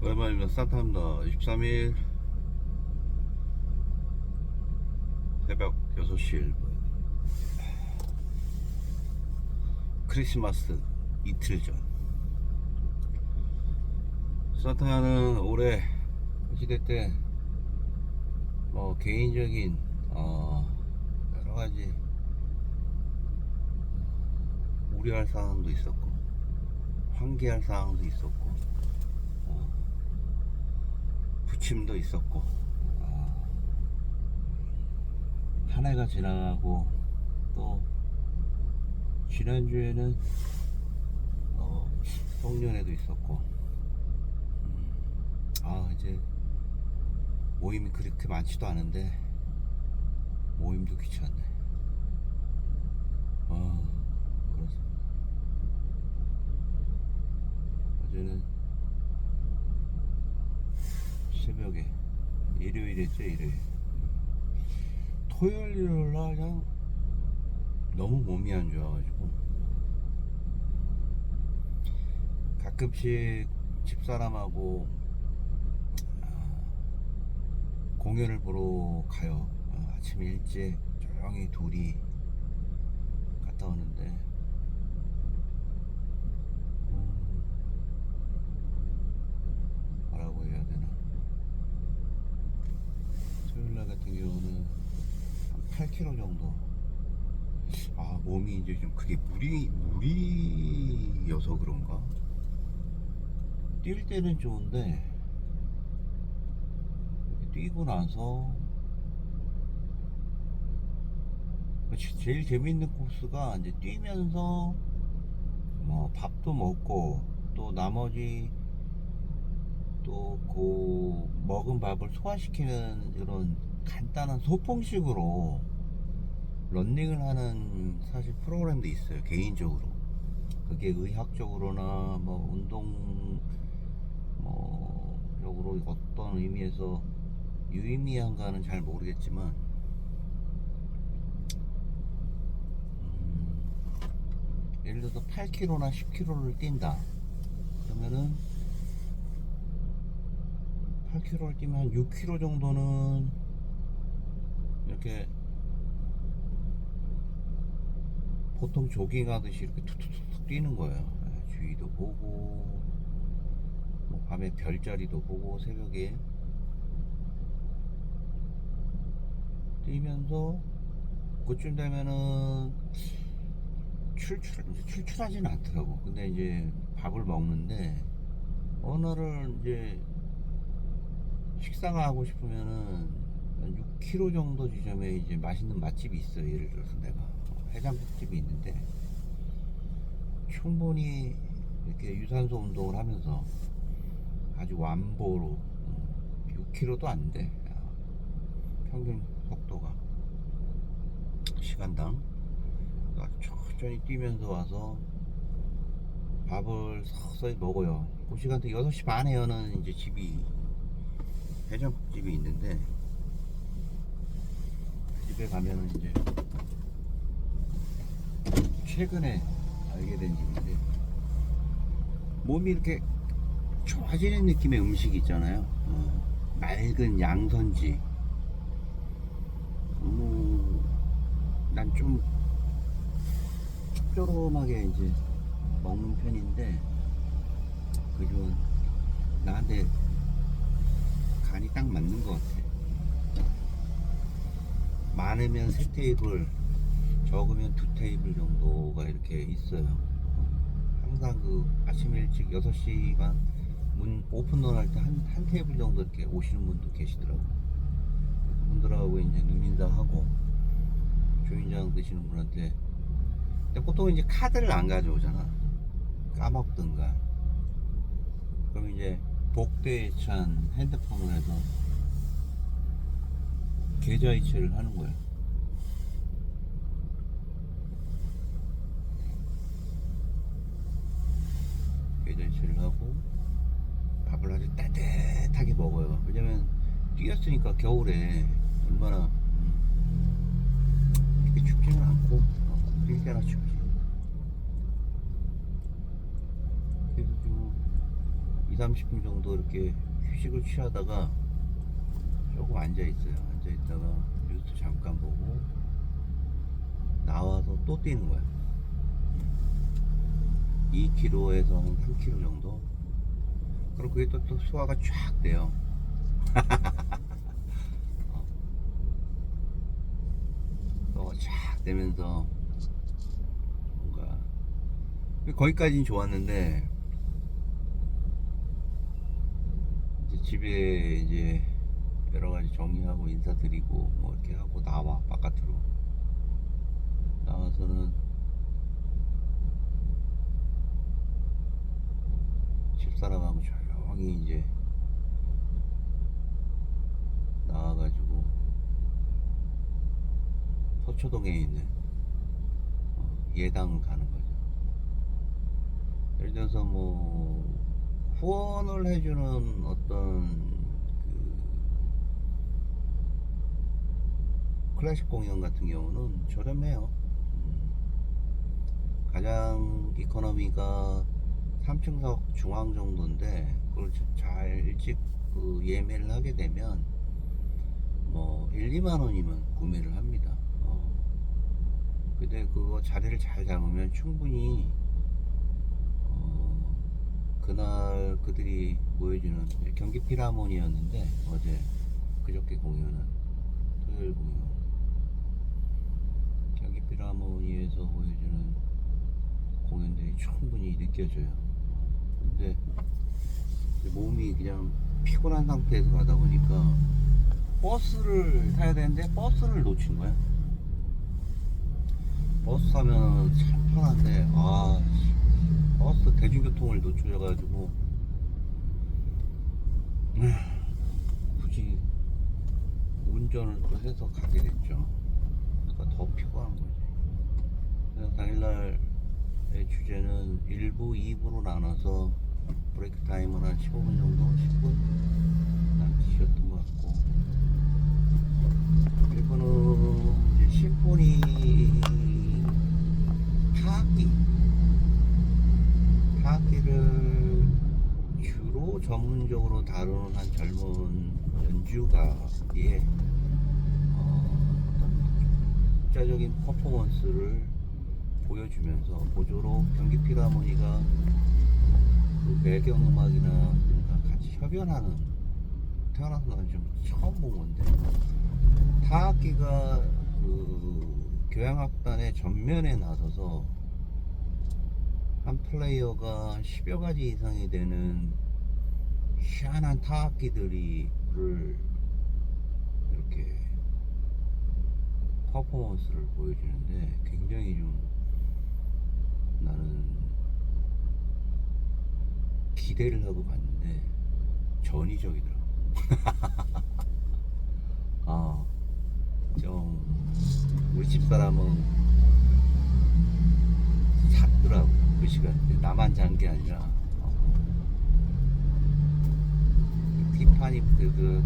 오랜만입니다. 산타입니다. 23일 새벽 6시 1분. 크리스마스 이틀 전. 산타는 올해 시대 때 개인적인 여러 가지 우려할 사항도 있었고 환기할 사항도 있었고 부침도 있었고 한 해가 지나가고 또 지난주에는 송년회도 있었고 이제 모임이 그렇게 많지도 않은데 모임도 귀찮네. 그렇습니다. 어제는 새벽에 일요일이었죠. 일요일 토요일 일요일날 그냥 너무 몸이 안 좋아가지고 가끔씩 집사람하고 공연을 보러 가요. 아침 일찍 조용히 둘이 갔다 오는데 뭐라고 해야 되나, 토요일날 같은 경우는 한 8kg 정도. 몸이 이제 좀 그게 무리여서 그런가? 뛸 때는 좋은데 뛰고 나서 제일 재밌는 코스가 이제 뛰면서 밥도 먹고 또 나머지 또 그 먹은 밥을 소화시키는 이런 간단한 소풍식으로 런닝을 하는 사실 프로그램도 있어요, 개인적으로. 그게 의학적으로나 운동 적으로 어떤 의미에서 유의미한가는 잘 모르겠지만 예를 들어서 8km나 10km를 뛴다 그러면은 8km를 뛰면 한 6km 정도는 이렇게 보통 조깅하듯이 이렇게 툭툭툭 뛰는 거예요. 주위도 보고 밤에 별자리도 보고 새벽에 뛰면서 그쯤 되면은 출출하진 않더라고. 근데 이제 밥을 먹는데 어느 날은 이제 식사가 하고 싶으면은 한 6km 정도 지점에 이제 맛있는 맛집이 있어요. 예를 들어서 내가 해장국집이 있는데 충분히 이렇게 유산소 운동을 하면서 아주 완보로 6km도 안 돼. 평균 속도가 시간당 천천히 뛰면서 와서 밥을 서서히 먹어요. 그 시간대 6시 반에 여는 이제 해장국집이 있는데 집에 가면은 이제 최근에 알게 된 집인데 몸이 이렇게 좋아지는 느낌의 음식 있잖아요. 맑은 양선지. 난 좀 짭조름하게 이제 먹는 편인데 그건 나한테 간이 딱 맞는 것 같아. 많으면 3테이블, 적으면 2테이블 정도가 이렇게 있어요. 항상 그 아침 일찍 6시 반 문 오픈런 할 때 한 테이블 정도 이렇게 오시는 분도 계시더라고. 그분들하고 이제 눈인사하고 조인장 드시는 분한테. 근데 보통 이제 카드를 안 가져오잖아. 까먹든가. 그럼 이제 복대에 찬 핸드폰을 해서 계좌이체를 하는 거야. 계좌이체를 하고 밥을 아주 따뜻하게 먹어요. 왜냐면 뛰었으니까 겨울에 얼마나 이렇게 춥지는 않고 뛸 때나 춥지. 그래서 좀 30분 정도 이렇게 휴식을 취하다가 조금 앉아있어요. 앉아있다가 뉴스 잠깐 보고 나와서 또 뛰는 거야. 2km에서 한 3km 정도. 그럼 그게 또 소화가 쫙 돼요. 소화가 쫙 되면서 뭔가 거기까지는 좋았는데 이제 집에 이제 여러 가지 정리하고 인사드리고 뭐 이렇게 하고 나와 바깥으로 나와서는 집사람하고 조용히 이제 나와가지고 서초동에 있는 예당 가는 거죠. 예를 들어서 뭐 후원을 해주는 어떤 클래식 공연 같은 경우는 저렴해요. 가장 이코노미가 3층석 중앙 정도인데 그걸 잘 일찍 예매를 하게 되면 뭐 1, 2만 원이면 구매를 합니다. 근데 그거 자리를 잘 잡으면 충분히 그날 그들이 보여주는 경기 필하모니였는데 어제 그저께 공연은 토요일 공연 경기 필하모니에서 보여주는 공연들이 충분히 느껴져요. 근데 몸이 그냥 피곤한 상태에서 가다 보니까 버스를 타야 되는데 버스를 놓친 거야. 버스 타면 참 편한데 버스 대중교통을 놓쳐가지고 굳이 운전을 또 해서 가게 됐죠. 그러니까 더 피곤한 거지. 그래서 당일날의 주제는 1부, 2부로 나눠서 브레이크 타임은 한 15분 정도? 10분? 남기셨던 것 같고 1부는 이제 심포니 타악기를 주로 전문적으로 다루는 한 젊은 연주가의 어떤 독자적인 퍼포먼스를 보여주면서 보조로 경기 필하모니가 그 배경음악이나 같이 협연하는 태어나서 난 좀 처음 본 건데 타악기가 그 교향악단의 전면에 나서서 한 플레이어가 10여 가지 이상이 되는 희한한 타악기들을 이렇게 퍼포먼스를 보여주는데 굉장히 좀 나는 기대를 하고 봤는데 전위적이더라고. 좀 우리 집사람은 잤더라고 그 시간대. 나만 잔 게 아니라 티파니 그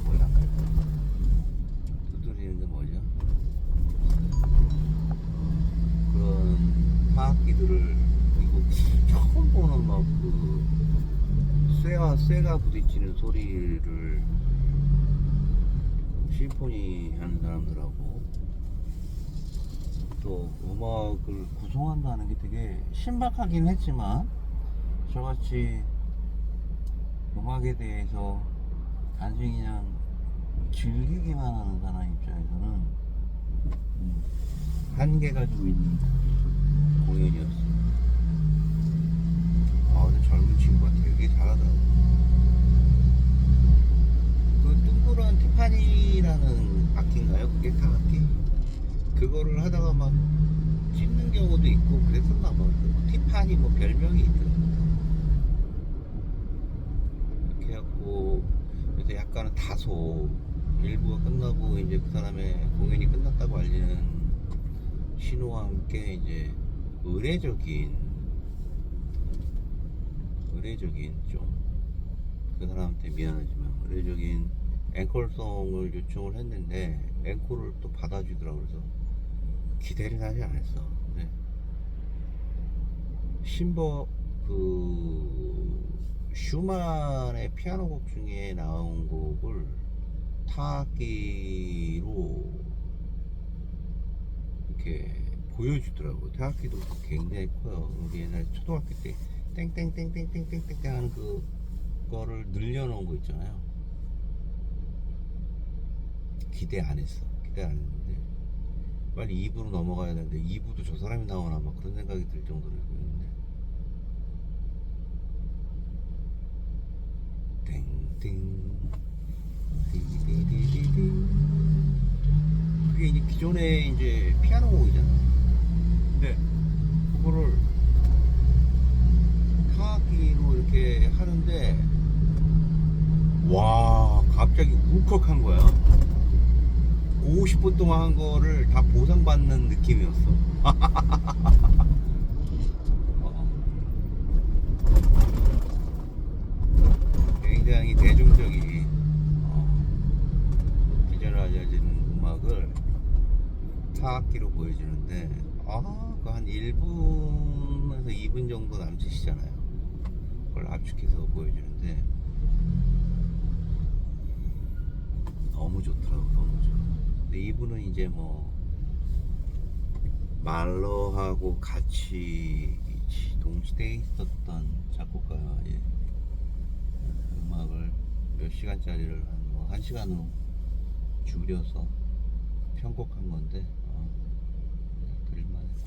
뭐야 두드리는 게 뭐죠? 그런 타악기들을 이거 처음 보는 막 그 쇠와 쇠가 부딪히는 소리를 심포니 하는 사람들하고 또 음악을 구성한다는 게 되게 신박하긴 했지만 저같이 음악에 대해서 단순히 그냥 즐기기만 하는 사람 입장에서는 한계 가지고 있는 공연이었어요. 근데 젊은 친구가 되게 잘하더라고. 그 둥그런 티파니라는 악기인가요? 그게 타악기? 그거를 하다가 막 찝는 경우도 있고 그랬었나 봐. 티파니 뭐 별명이 있더라고. 이렇게 해갖고 그래서 약간은 다소 일부가 끝나고 이제 그 사람의 공연이 끝났다고 알리는 신호와 함께 이제 의례적인 좀 그 사람한테 미안하지만 의례적인 앵콜송을 요청을 했는데 앵콜을 또 받아주더라고. 그래서 기대를 사실 안 했어. 근데 심버 그 슈만의 피아노 곡 중에 나온 곡을 타악기로 이렇게 보여주더라고요. 타악기도 굉장히 커요. 우리 옛날에 초등학교 때 땡땡땡땡땡땡땡 하는 그거를 늘려놓은 거 있잖아요. 기대 안 했어. 기대 안 했는데 빨리 2부로 넘어가야 되는데 2부도 저 사람이 나오나 막 그런 생각이 들 정도로 있는데 땡땡 디디디디디 그게 이제 기존에 이제 피아노 곡이잖아. 근데 그거를 타악기로 이렇게 하는데 와 갑자기 울컥한 거야. 50분 동안 한 거를 다 보상받는 느낌이었어. 굉장히 대중적인 기존에 알려지는 음악을 타악기로 보여주는데 그 한 1분에서 2분 정도 남짓이잖아요. 그걸 압축해서 보여주는데 너무 좋더라고. 너무 좋아. 근데 이분은 이제 뭐 말러하고 같이 동시대에 있었던 작곡가의 음악을 몇 시간짜리를 한 1시간으로 줄여서 편곡한 건데 그릴만 해서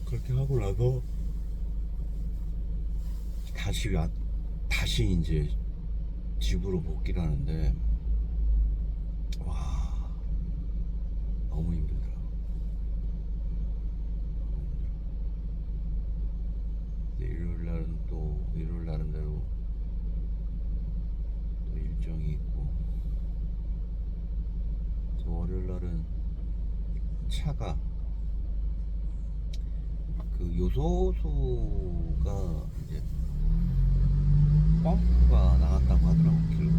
그렇게 하고 나서 다시 이제 집으로 복귀를 하는데 와 너무 힘들더라. 일요일 날은 대로 또 일정이 있고 또 월요일 날은 차가 그 요소수가 이제 펌프가 나갔다고 하더라고. 길로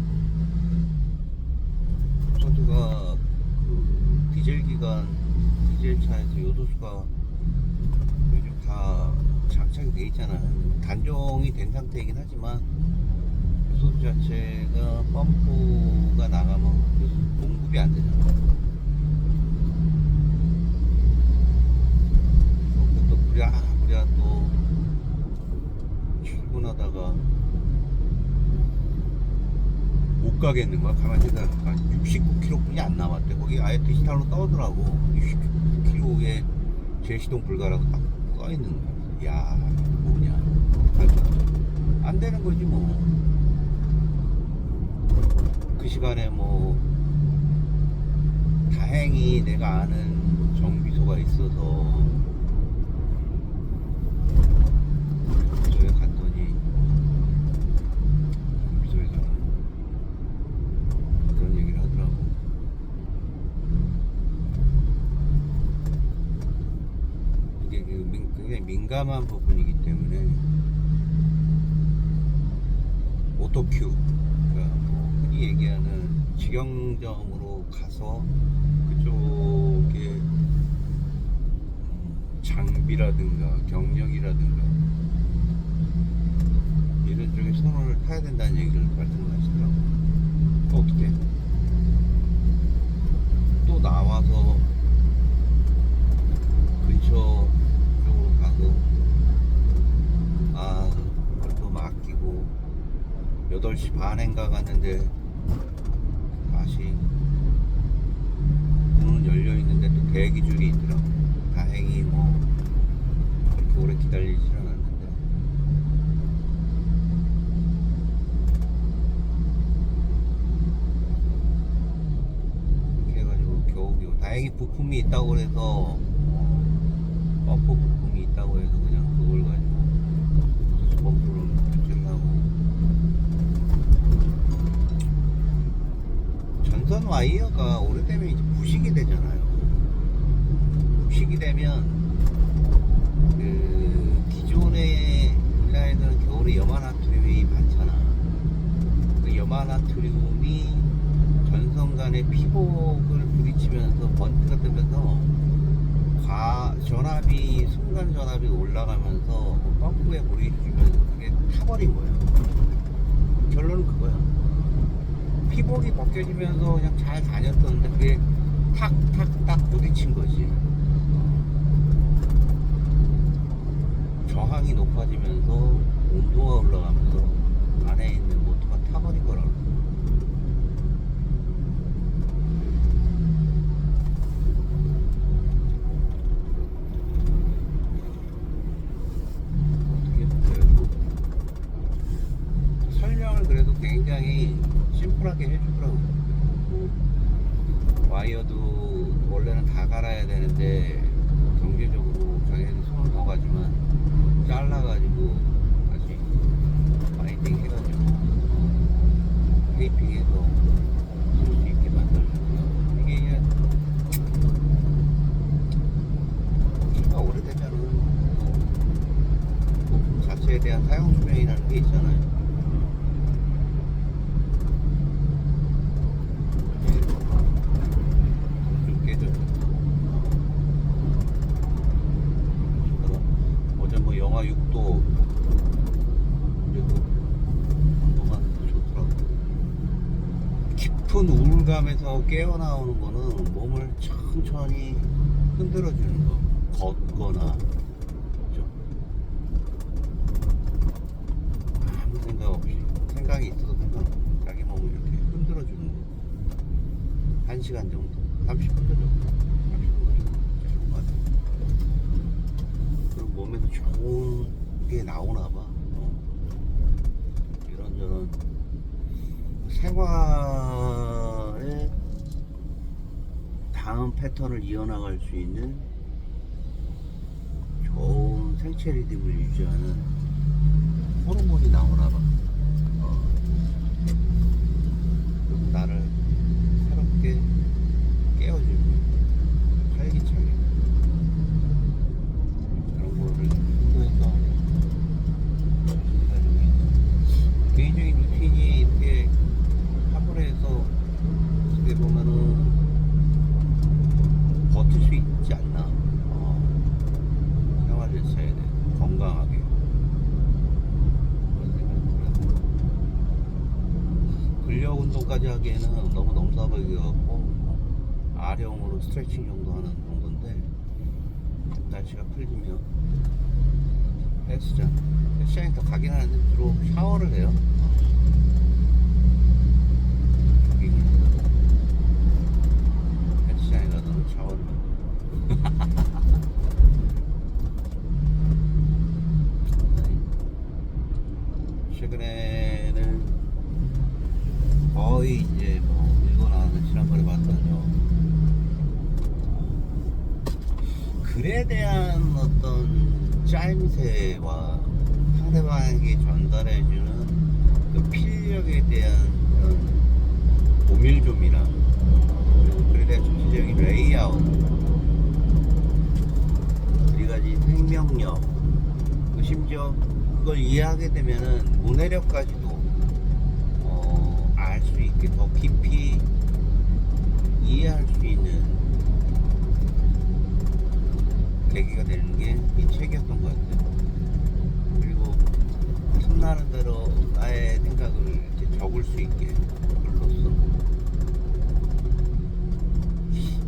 요소수가 그 디젤 차에서 요소수가 요즘 다 장착이 돼 있잖아요. 단종이 된 상태이긴 하지만 요소수 자체가 펌프가 나가면 요소수 공급이 안 되잖아. 그래서 또 부랴부랴 또 출근하다가 못 가겠는 거야. 가만히 생각하니까 69km 뿐이 안 남았대. 거기 아예 디지털로 떠오더라고. 69km에 제시동 불가라고 딱 써있는 거야. 야 뭐냐 안 되는 거지 뭐. 그 시간에 뭐 다행히 내가 아는 정비소가 있어서 정비소에 갔더니 정비소에서는 그런 얘기를 하더라고. 이게 굉장히 민감한 부분이기 때문에 오토큐, 그러니까 뭐 흔히 얘기하는 직영점으로 가서 그쪽에 장비라든가 경력이라든가 이런 쪽에 선호를 타야 된다는 얘기를 말씀을 하시더라고요. 어떻게 또 나와서 근처 쪽으로 가서 그걸 또 맡기고 8시 반인가 갔는데 다시 문은 열려 있는데 또 대기줄이 있더라고. 다행히 뭐 그렇게 오래 기다리진 않았는데 그렇게 해가지고 겨우 다행히 부품이 있다고 그래서 범퍼 부품이 있다고 해서 그냥 그걸 가지고 범퍼를 교체를 하고 전선 와이어가 오래되면 이제 부식이 되잖아요. 부식이 되면 그 기존의 인라이너는 겨울에 염화나트륨이 많잖아. 그 염화나트륨이 전선 간의 피복을 부딪히면서 번트가 뜨면서 전압이 순간 전압이 올라가면서 펌프에 무리를 주면서 그게 타버린 거예요. 결론은 그거야. 피복이 벗겨지면서 그냥 잘 다녔었는데 그게 탁탁탁 부딪힌 거지. 저항이 높아지면서 온도가 올라가면서 안에 있는 모터가 타버린 거라고. 설명을 그래도 굉장히 심플하게 해주더라고요. 와이어도 원래는 다 갈아야 되는데 경제적으로 자기네들 손을 더 가지만 잘라가지고 다시 바인딩 해가지고 테이핑해서 쓸 수 있게 만들어주고요. 이게 기가 오래되면은 부품 자체에 대한 사용 수명이라는 게 있잖아요. 좀 깨져요. 어제 뭐 영하 6도 그래도 온도가 좋더라고. 깊은 우울감에서 깨어나오는 거는 몸을 천천히 흔들어주는 거. 걷거나 그죠? 아무 생각 없이 생각이 있어도 상관없고 자기 몸을 이렇게 흔들어주는 거. 1시간 정도 30분도 정도 30분도 정도 좋은 것 같아요. 그리고 몸에서 좋은 게 나오나 봐. 이런저런 생활의 다음 패턴을 이어나갈 수 있는 좋은 생체 리듬을 유지하는 호르몬이 나오나 봐. 그리고 나를 새롭게 깨워주고 활기차게 그런 거를 공부해서 가지고 있는 개인적인 루틴이 이렇게 화분에서 어떻게 보면은 버틸 수 있지 않나. 생활 자체에 대해 건강하게 그런 생각이 들어요. 근력 운동까지 하기에는 너무 넘사벽이어갖고 아령으로 스트레칭 정도 하는 정도인데 날씨가 풀리면 헬스장에 더 가긴 하는데 주로 샤워를 해요. 조깅을 하고 헬스장에 가서는 샤워를 하고 최근에는 거의 이제 뭐 밀고 나가는 지난번에 봤던 글에 대한 어떤 짜임새와 상대방에게 전달해주는 그 필력에 대한 그런 오밀조밀함 그리고 글에 대한 전체적인 레이아웃 우리가 가진 생명력 그 심지어 그걸 이해하게 되면은 문해력까지도 알 수 있게 더 깊이 이해할 수 있는 계기가 되는 게 이 책이었던 것 같아요. 그리고 틈나는 대로 나의 생각을 이렇게 적을 수 있게 글로써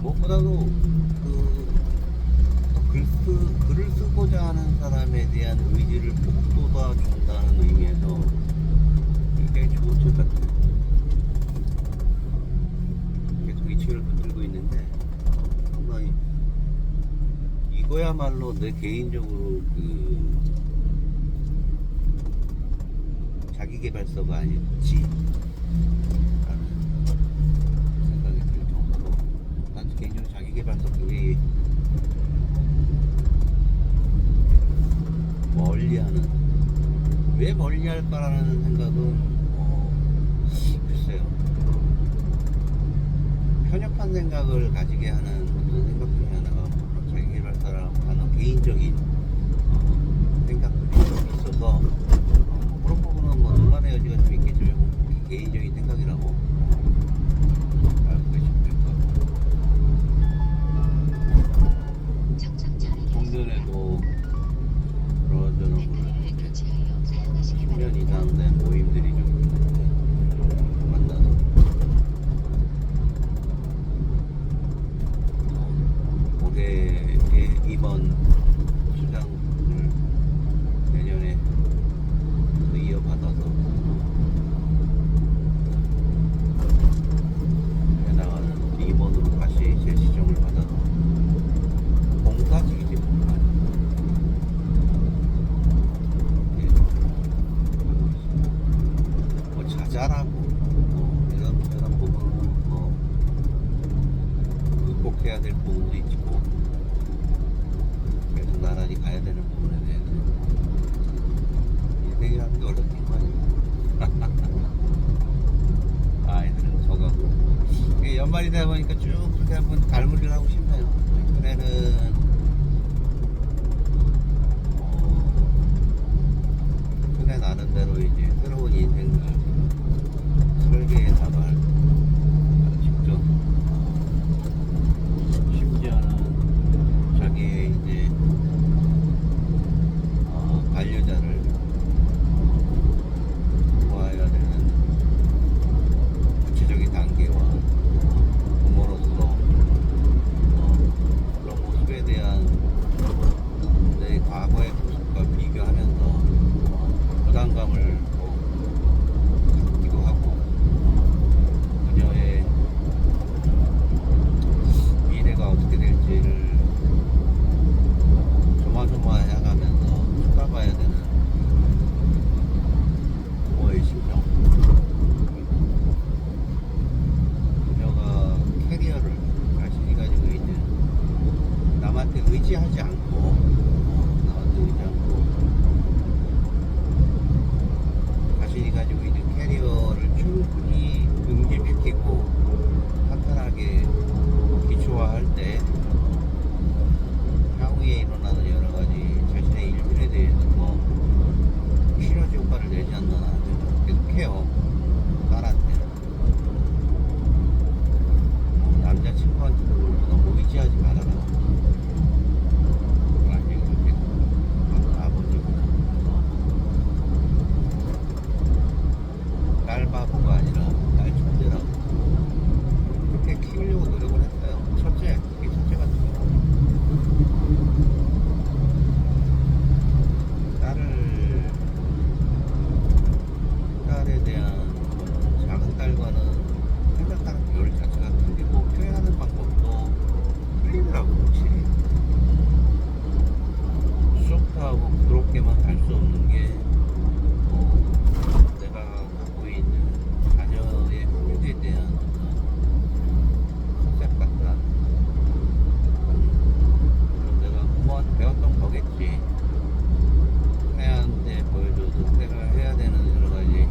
무엇보다도 글을 쓰고자 하는 사람에 대한 의지를 북돋아 준다는 의미에서 굉장히 좋은 책 같아요. 계속 이 책을 붙들고 있는데 상당히 이거야말로 내 개인적으로 자기계발서가 아닐지 라는 생각이 들 정도로 난 개인적으로 자기계발서 굉장히 멀리하는 왜 멀리할까라는 생각은 글쎄요 편협한 생각을 가지게 하는 그런 생각 중에 하나가 자기계발서라고 하는 개인적인 생각들이 좀 있어서 그런 부분은 뭐 논란의 여지가 좀 있겠지만 개인적인 생각이라고 알고 계시면 될 것 같아요. 연말이 되다 보니까 쭉 그렇게 한번 갈무리를 하고 싶네요. 이번에는 그네 나름대로 이제 새로운 인생을 설계해 나갈 직접 심지어는 자기의 이제 반려자를 도와야 되는 구체적인 단계와 부모로서 그런 모습에 대한 내 과거의 모습과 비교하면서 부담감을 갖기도 하고 그녀의 미래가 어떻게 될지를 조마조마해가면서 쳐다봐야 되는 부모의 심정. 그녀가 캐리어를 자신이 가지고 있는 남한테 의지하지 않고 자신이 가지고 있는 캐리어를 충분히 응집시키고 탄탄하게 기초화할 때 향후에 일어나는 여러 가지 자신의 일들에 대해서 시너지 효과를 내지 않는 한 계속해요. 딸한테 남자친구한테도 너무 의지하지 말아라. 딸 바보가 아니라 딸 존재라고 그렇게 키우려고 노력을 했어요. 첫째, 이게 첫째 같은 경우 딸에 대한 작은 딸과는 생각하는 결 자체가 틀리고 표현하는 방법도 틀리더라고. 확실히 소프트하고 부드럽게만 갈 수 없는 게 내가 갖고 있는 자녀의 교육에 대한 컨셉 같다. 물론 내가 부모한테 배웠던 거겠지. 큰애한테 보여줘도 내가 해야 되는 여러 가지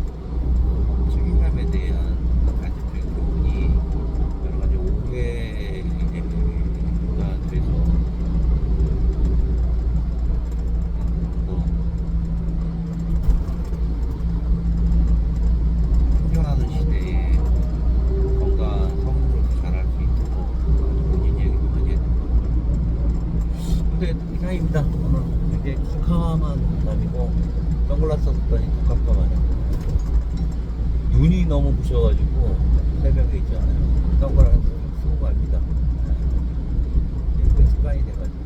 책임감에 대한 간접적인 교훈이 여러 가지 오해가 돼서 생존하는 시대에 건강한 성으로서 자랄 수 있도록 본인 얘기도 많이 했고. 근데 이상입니다. 오늘 되게 캄캄한 밤이고 선글라스 썼더니 깜깜하네. 눈이 너무 부셔가지고 새벽에 있잖아요. 선글라스 쓰고 갑니다. 이렇게 습관이 돼가지고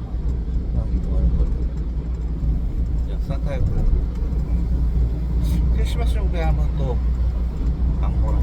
막 이동하는 거죠. 산타에 크리스마스 정도에 한번 또 방문을